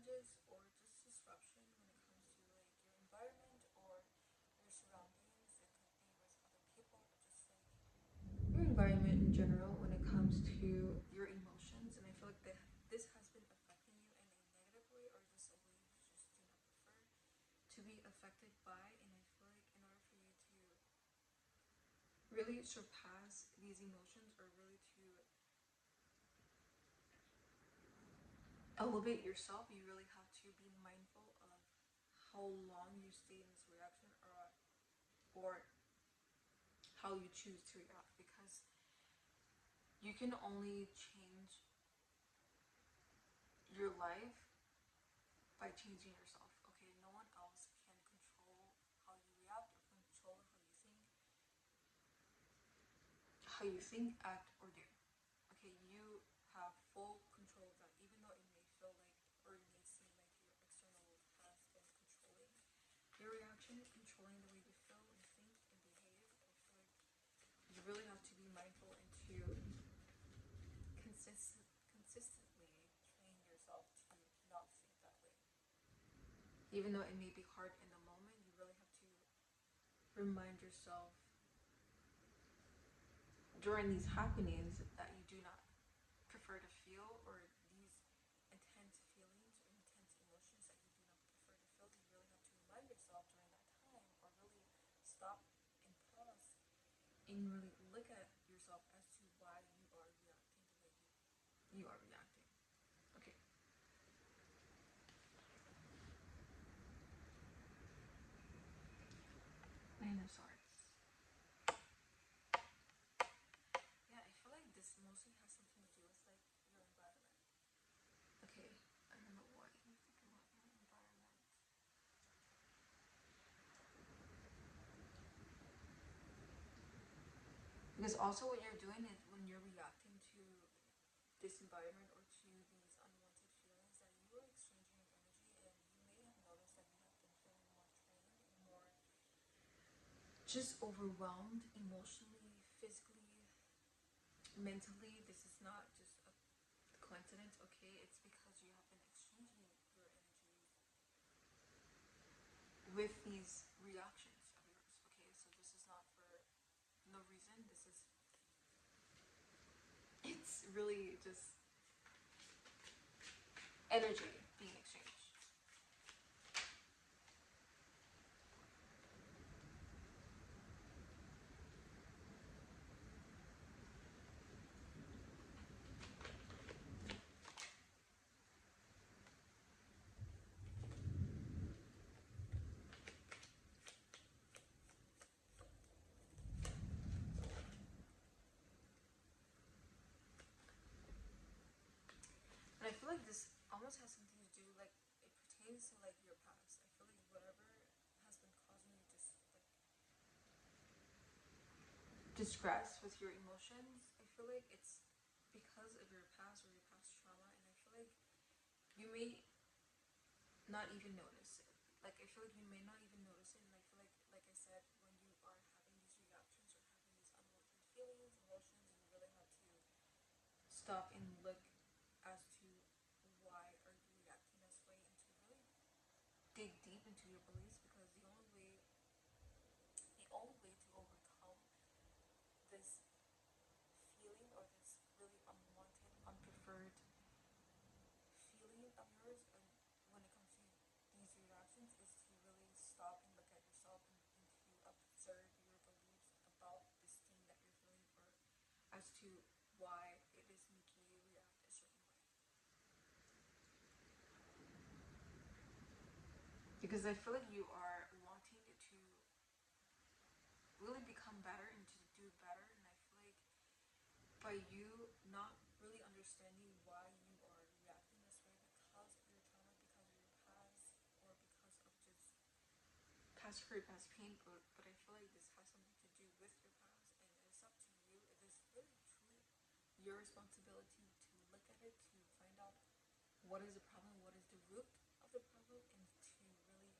challenges or just disruption when it comes to like your environment or your surroundings. It could be with other people, or just like your environment in general when it comes to your emotions. And I feel like this has been affecting you in a negative way or just a way you just do not prefer to be affected by. And I feel like in order for you to really surpass these emotions or really to elevate yourself, you really have to be mindful of how long you stay in this reaction, or how you choose to react, because you can only change your life by changing yourself. Okay, no one else can control how you react or control act, or do. Okay, you have full control of that, even though it may feel like, or it may seem like your external world has been controlling your reaction, controlling the way you feel and think and behave. I feel like you really have to be mindful and to consistently train yourself to not think that way. Even though it may be hard in the moment, you really have to remind yourself during these happenings that you do not prefer to feel, or these intense feelings or intense emotions that you do not prefer to feel. You really have to remind yourself during that time, or really stop and pause and really look at yourself as to why you are reacting the way you are reacting. Okay. Dinosaurs. Yeah, I feel like this mostly has something to do with like your environment. Okay, I don't know what you think about your environment. Because also what you're doing is when you're reacting to this environment or to these unwanted feelings, that you are exchanging energy, and you may have noticed that you have been feeling more drained and more just overwhelmed emotionally, physically, mentally. This is not just a coincidence, okay? It's because you have been exchanging your energy with these reactions of yours, okay? So this is not for no reason. It's really just energy being exchanged. And I feel like this almost has something to do, like, it pertains to like your past. I feel like whatever has been causing you just like distress with your emotions, I feel like it's because of your past or your past trauma. And I feel like you may not even notice it. Like, I feel like you may not even notice it. And I feel like I said, when you are having these reactions or having these unwanted feelings, emotions, you really have to stop and look as to why are you reacting this way, and to really dig deep into your beliefs, because the only way to overcome this feeling, or this really unwanted, unpreferred feeling of yours, and when it comes to these reactions, is to really stop and look at yourself, and to observe your beliefs about this thing that you're feeling, or as to why it is making you react a certain way. Because I feel like you are wanting to really become better and to do better. And I feel like by you not really understanding why you are reacting this way, because of your trauma, because of your past, or because of just past hurt, past pain. But I feel like this has something to do with your past, and it's up to you. It is really truly your responsibility to look at it, to find out what is the problem, what is the root of the problem, and to really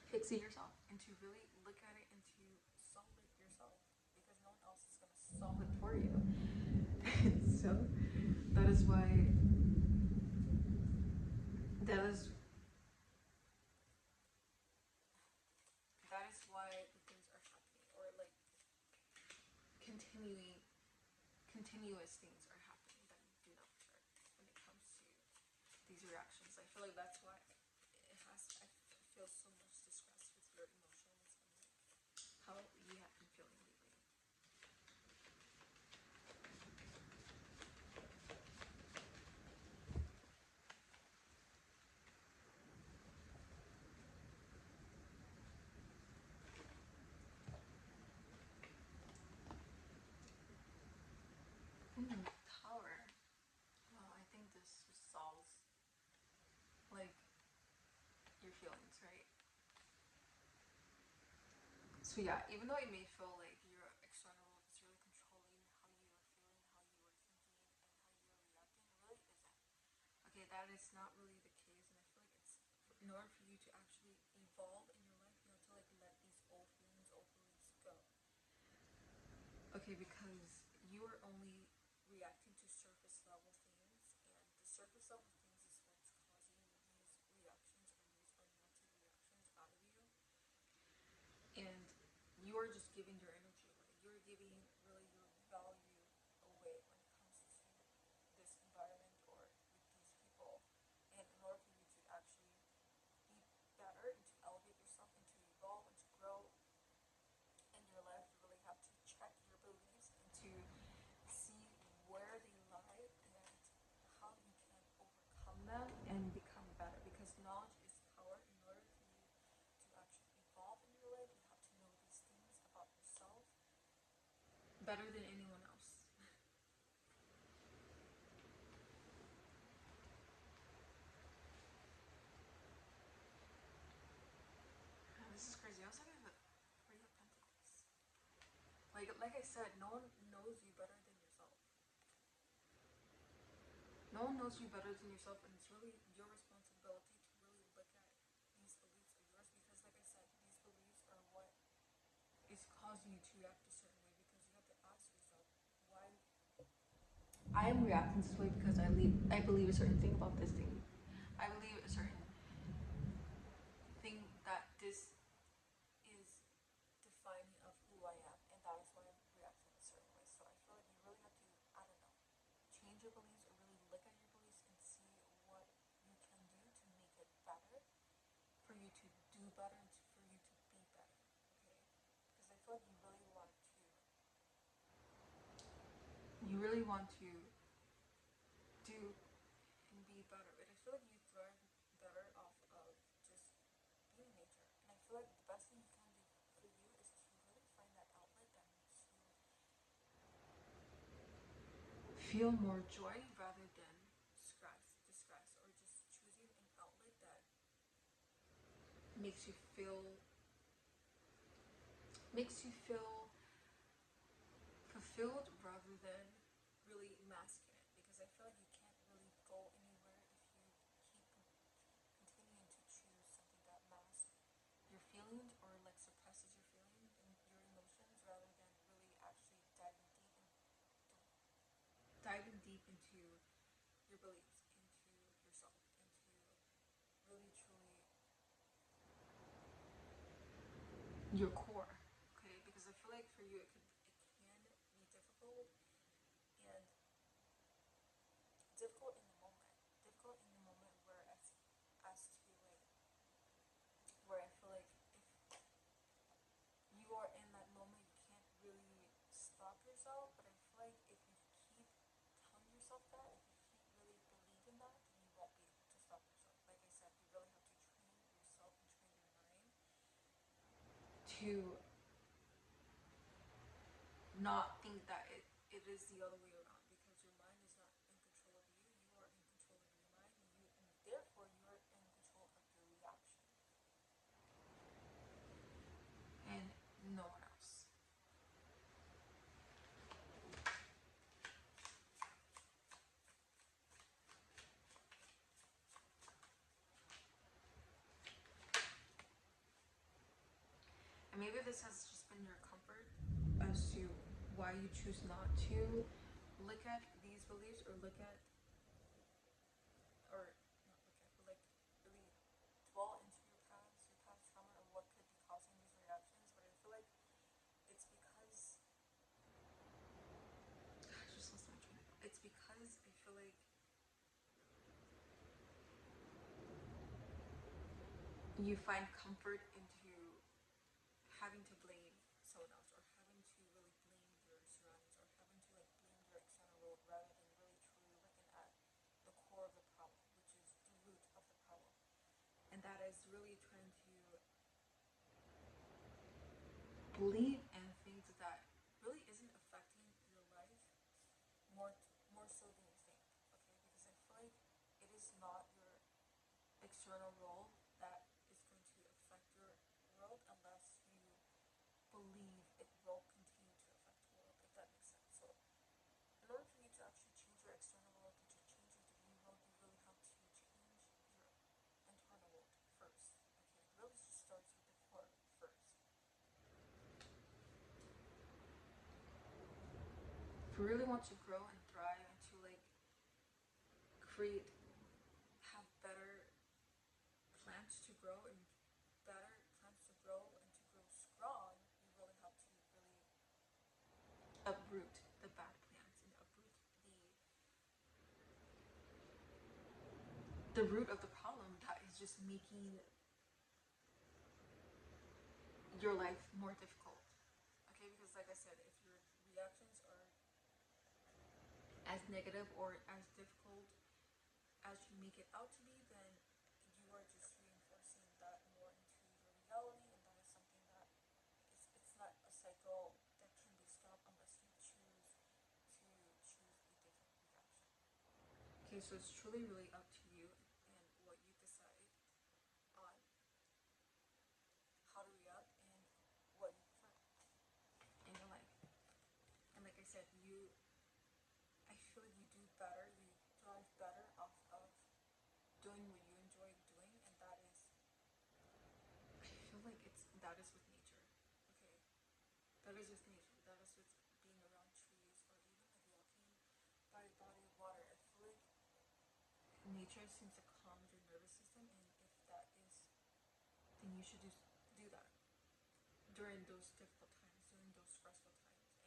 fix it yourself, and to really look at it and to solve it yourself, because no one else is going to solve it for you. So that is why continuous things are happening that you do not observe when it comes to these reactions. I feel like that's why I feel so much distress with your emotions and like how you have been feeling lately. Tower. Well, I think this solves like your feelings, right? So yeah, even though it may feel like your external world is really controlling how you are feeling, how you are thinking, and how you are reacting, it really isn't. Okay, that is not really the case, and I feel like it's in order for you to actually evolve in your life, you have to like let these old feelings, old beliefs go. Okay, because you are only reacting to surface level things, and the surface level things is what's causing these reactions or these unwanted reactions out of you. And you are just giving your energy away. You're giving really your value away when it comes to this environment or with these people. And in order for you to actually be better and to elevate yourself and to evolve and to grow in your life, you really have to check your beliefs and to see where they lie and how you can overcome them and become better. Because knowledge is power. In order for you to actually evolve in your life, you have to know these things about yourself better than anyone else. This is crazy. I was looking at the Three of Pentacles. Like I said, no one knows you better than yourself. No one knows you better than yourself, and it's really your responsibility to really look at these beliefs of yours because, like I said, these beliefs are what is causing you to react a certain way because you have to ask yourself why I am reacting this way because I believe a certain thing about this thing. I believe a certain thing that this is defining of who I am, and that is why I'm reacting a certain way. So I feel like you really have to, I don't know, change your beliefs or really look at your beliefs and see what you can do to make it better, for you to do better, and for you to be better. Okay, because I feel like you really want to do and be better. And I feel like you thrive better off of just being in nature. And I feel like the best thing you can do for you is to really find that outlet that makes you feel more joy rather than distress, or just choosing an outlet that makes you feel fulfilled rather than really masking it. Because I feel like you can't really go anywhere if you keep continuing to choose something that masks your feelings or like suppresses your feelings and your emotions rather than really actually diving deep into your beliefs, into yourself, into really truly your core. Okay, because I feel like for you it can be difficult and difficult in the moment where as to like where I feel like if you are in that moment, you can't really stop yourself. But I feel like if you keep telling yourself that, if you keep really believing that, then you won't be able to stop yourself. Like I said, you really have to train yourself and train your mind to not think that it is the other way around because your mind is not in control of you. You are in control of your mind, and therefore you are in control of your reaction and no one else. And maybe this has just been your comfort as to why you choose not to look at these beliefs or look at, or not look at, but like really dwell into your past trauma, or what could be causing these reactions. But I feel like it's because you find comfort into having to blame someone else, or having to really blame your surroundings, or having to like blame your external world, rather than really truly looking at the core of the problem, which is the root of the problem. And that is really trying to believe in things that really isn't affecting your life more more so than you think. Okay, because I feel like it is not your external role that is going to affect your world, unless you believe it will continue to affect the world, if that makes sense. So in order for you to actually change your external world, to change your degree world, you really have to change your internal world first. Okay, it really just starts with the core first. If you really want to grow and thrive, and to like create, have better plants to grow, and better plants to grow, and to grow strong, you really have to really uproot the bad plants, and uproot the root of the problem that is just making your life more difficult. Okay, because like I said, if your reactions are as negative or as difficult as you make it out to be, then you are just reinforcing that more into your reality, and that is something that it's not a cycle that can be stopped unless you choose a different reaction. Okay, so it's truly really up to you and what you decide on how to react and what you prefer in your life. And like I said, I feel like you do better, you thrive better off of doing what you enjoy doing, and that is, I feel like that is with nature. Okay, that is with nature. That is with being around trees, or even like walking by a body of water. I feel like nature seems to calm your nervous system, and if that is, then you should do that during those difficult times, during those stressful times, and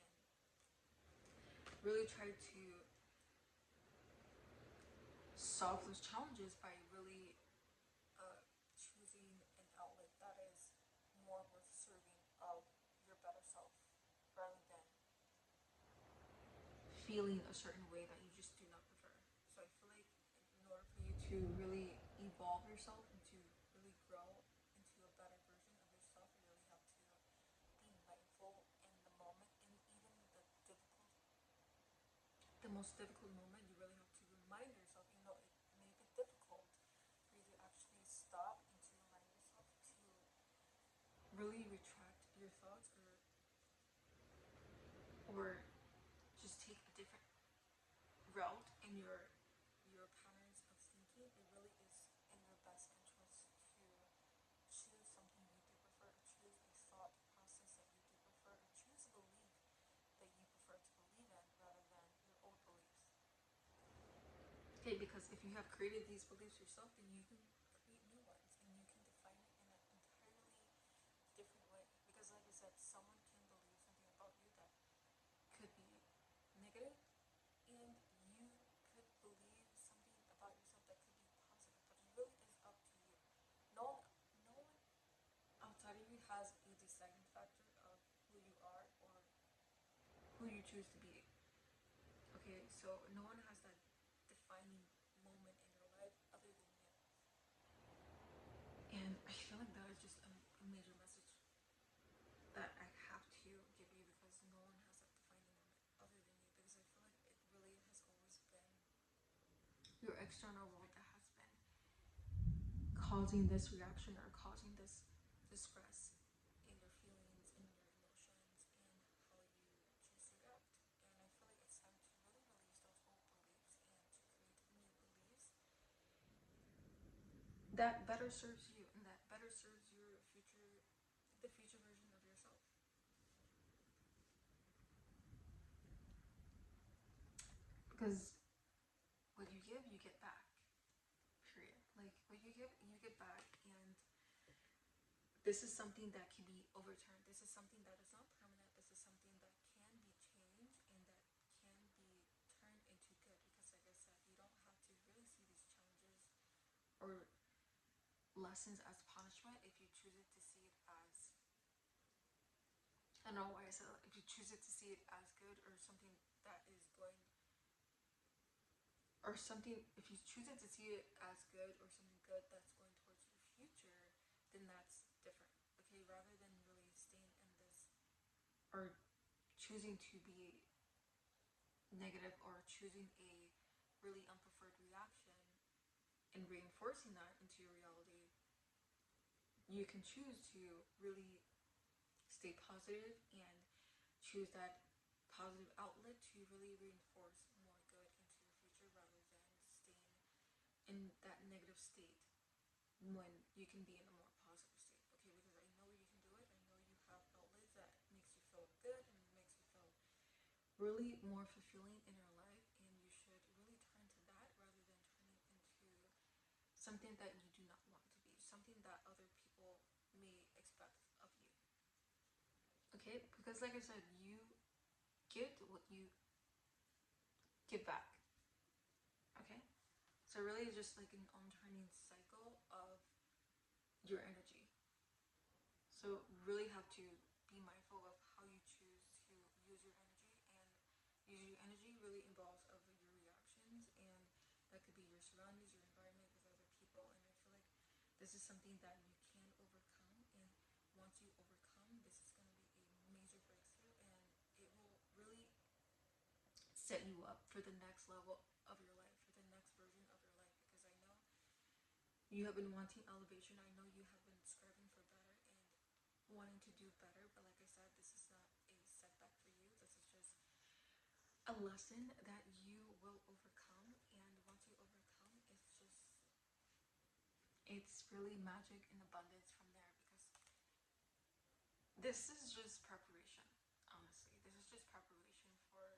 really try to solve those challenges by really choosing an outlet that is more worth serving of your better self, rather than feeling a certain way that you just do not prefer. So I feel like in order for you to really evolve yourself and to really grow into a better version of yourself, you really have to be mindful in the moment, and even the most difficult moment, you really have to remind yourself, even though it may be difficult for you to actually stop and to remind yourself to really retract your thoughts, or just take a different route in your patterns of thinking. It really is in your best interest to choose something you do prefer, or choose a thought process that you do prefer, or choose a belief that you prefer to believe in, rather than your old beliefs. Okay, because if you have created these beliefs yourself, then you can create new ones, and you can define it in an entirely different way. Because like I said, someone can believe something about you that could be negative, and you could believe something about yourself that could be positive, but it really is up to you. No one outside of you has a deciding factor of who you are, or who you choose to be. Okay, so no one has that defining moment in your life other than you. And I feel like that is just a major message that I have to give you, because no one has that defining moment other than you. Because I feel like it really has always been your external world that has been causing this reaction, or causing this distress in your feelings, in your emotions, in how you choose to react. And I feel like it's time to really release those old beliefs, and to create new beliefs that better serves you, and that better serves your future, the future version of yourself. Because what you give, you get back. Period. Like what you get back, and this is something that can be overturned. This is something that is not permanent. This is something that can be changed, and that can be turned into good. Because like I said, you don't have to really see these challenges or lessons as punishment if you choose it to see it as, I don't know why I said that, if you choose it to see it as good or something that is going, or something, if you choose it to see it as good or something good that's going towards your future, then that's different. Okay, rather than really staying in this, or choosing to be negative, or choosing a really unpreferred reaction and reinforcing that into your reality, you can choose to really stay positive and choose that positive outlet to really reinforce more good into your future rather than staying in that negative state when you can be in a more positive state. Okay, because I know you can do it. I know you have outlets that makes you feel good and makes you feel really more fulfilling in your life, and you should really turn to that rather than turning into something that you do not want to be, something that other people may expect of you. Okay, because like I said, you get what you give back. Okay, so really it's just like an unturning cycle of your energy. So really have to be mindful of how you choose to use your energy, and use your energy really involves of your reactions, and that could be your surroundings, your environment with other people. And I feel like this is something that you can overcome, and once you overcome, this is going to be a major breakthrough, and it will really set you up for the next level of your life, for the next version of your life. Because I know you have been wanting elevation, I know you have been striving for better and wanting to do better, but like I said, this is not a setback for you. This is just a lesson that you will overcome, and once you overcome, it's really magic and abundance from there, because this is just preparation. Honestly, this is just preparation for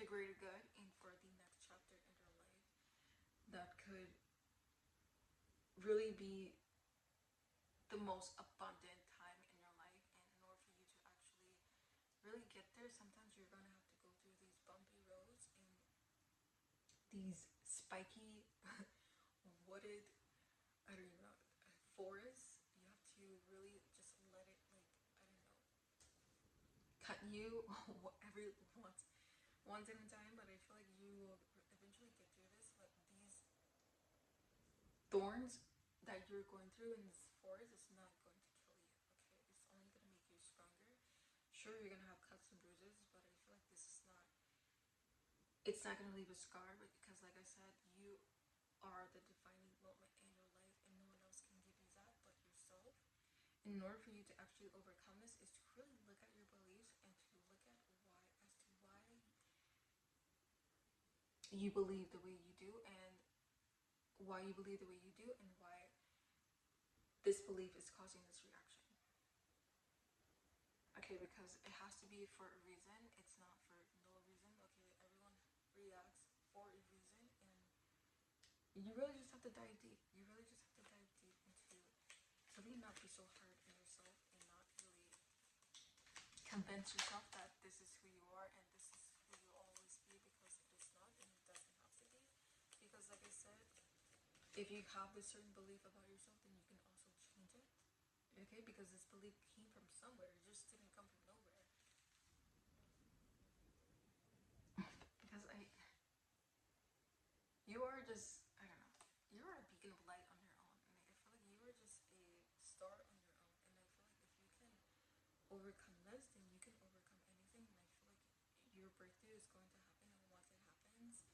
the greater good and for the next chapter in your life that could really be the most abundant time in your life. And in order for you to actually really get there, sometimes you're gonna have to go through these bumpy roads and these spiky wooded, I don't even know, forests. You have to really just let it, like, I don't know, cut you every once in a time. But I feel like you will eventually get through this. But these thorns that you're going through in this forest is not going to kill you. Okay, it's only going to make you stronger. Sure, you're gonna have cuts and bruises, but I feel like this is not, it's not going to leave a scar. But because like I said, you are the defining moment in your life, and no one else can give you that but yourself. And in order for you to actually overcome this, is to really look at your beliefs and to look at why, as to why you believe the way you do, and why you believe the way you do, and why this belief is causing this reaction. Okay, because it has to be for a reason. It's not for no reason. Okay, everyone reacts for a reason, and you really just have to dive deep. You really just have to dive deep into really not be so hard on yourself, and not really convince yourself that this is who you are and this is who you'll always be, because it is not, and it doesn't have to be. Because like I said, if you have this certain belief about yourself, then you can also change it. Okay, because this belief came from somewhere. It just didn't come from nowhere. Because you are just, I don't know, you are a beacon of light on your own, and I feel like you are just a star on your own. And I feel like if you can overcome this, then you can overcome anything. And I feel like your breakthrough is going to happen, and once it happens,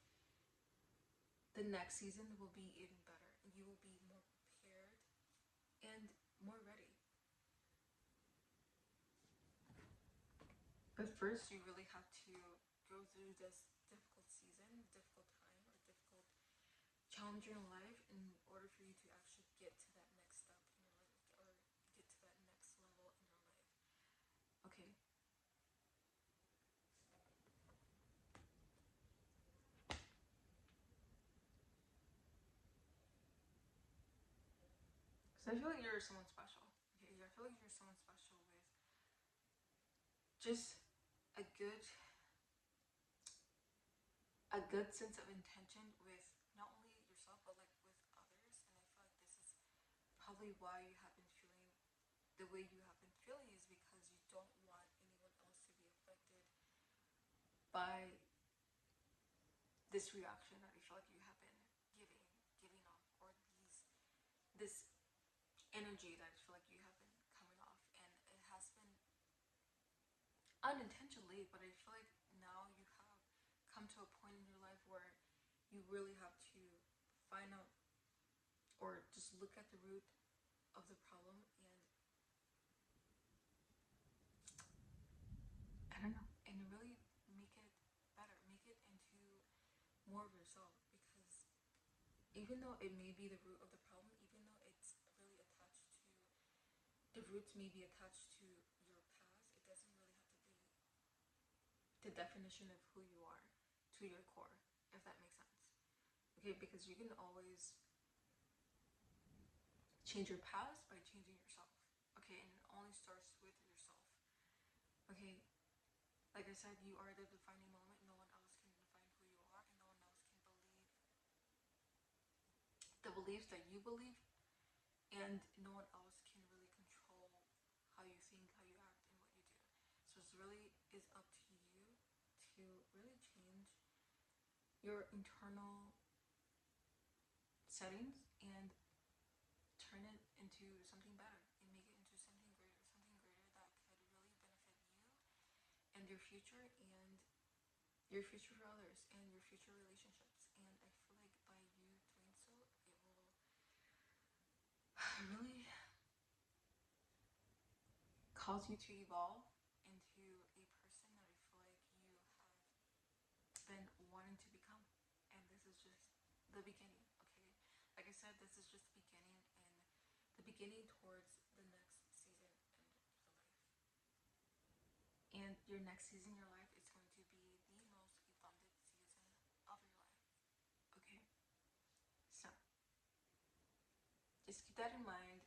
the next season will be even better, and you will be more prepared and more ready. But first, you really have to go through this difficult season, difficult time, or difficult challenge in your life in order for you to actually get to that next step in your life, or get to that next level in your life. Okay. So I feel like you're someone special. Okay, I feel like you're someone special with just a good a good sense of intention with not only yourself but like with others. And I feel like this is probably why you have been feeling the way you have been feeling is because you don't want anyone else to be affected by this reaction that I feel like you have been giving off, or this energy that I feel like you have been coming off, and it has been unintentionally, but I feel like now you have come to a point in your life where you really have to find out, or just look at the root of the problem, and I don't know, and really make it better, make it into more of yourself. Because even though it may be the root of the problem, even though it's really attached to, the roots may be attached to your past, it doesn't really have to be the definition of who you are to your core, if that makes sense. Okay, because you can always change your past by changing yourself. Okay, and it only starts with yourself. Okay, like I said, you are the defining moment. No one else can define who you are, and no one else can believe the beliefs that you believe, and no one else can really control how you think, how you act, and what you do. So it's really is up to you to really change your internal settings and turn it into something better, and make it into something greater that could really benefit you and your future, and your future for others, and your future relationships. And I feel like by you doing so, it will really cause you to evolve into a person that I feel like you have been wanting to become. And this is just the beginning, okay? Like I said, this is just the beginning, and the beginning towards the next season in your life. And your next season in your life is going to be the most abundant season of your life. Okay? So just keep that in mind.